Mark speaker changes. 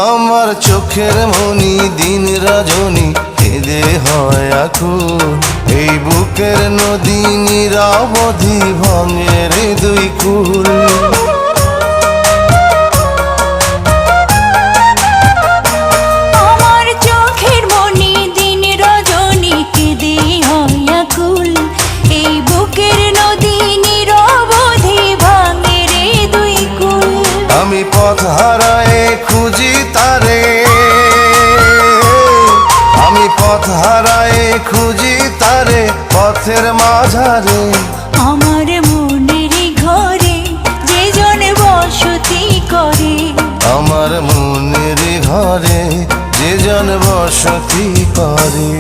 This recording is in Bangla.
Speaker 1: আমার চোখের মনি দিন রজনী কেঁদে হয় আকুল। এই বুকের নদী নিরবধি ভাঙে রে দুই কুল।
Speaker 2: আমার চোখের মনি দিন রজনী কেঁদে হয় আকুল। এই বুকের নদী নিরবধি ভাঙে রে দুই কুল।
Speaker 1: আমি পথ হারায়ে খুঁজি তারে, আমি পথ হারায়ে খুঁজি তারে পথের মাঝারে।
Speaker 2: আমার মনের ঘরে যে জন বসতি করে,
Speaker 1: আমার মনের ঘরে যে জন বসতি করে।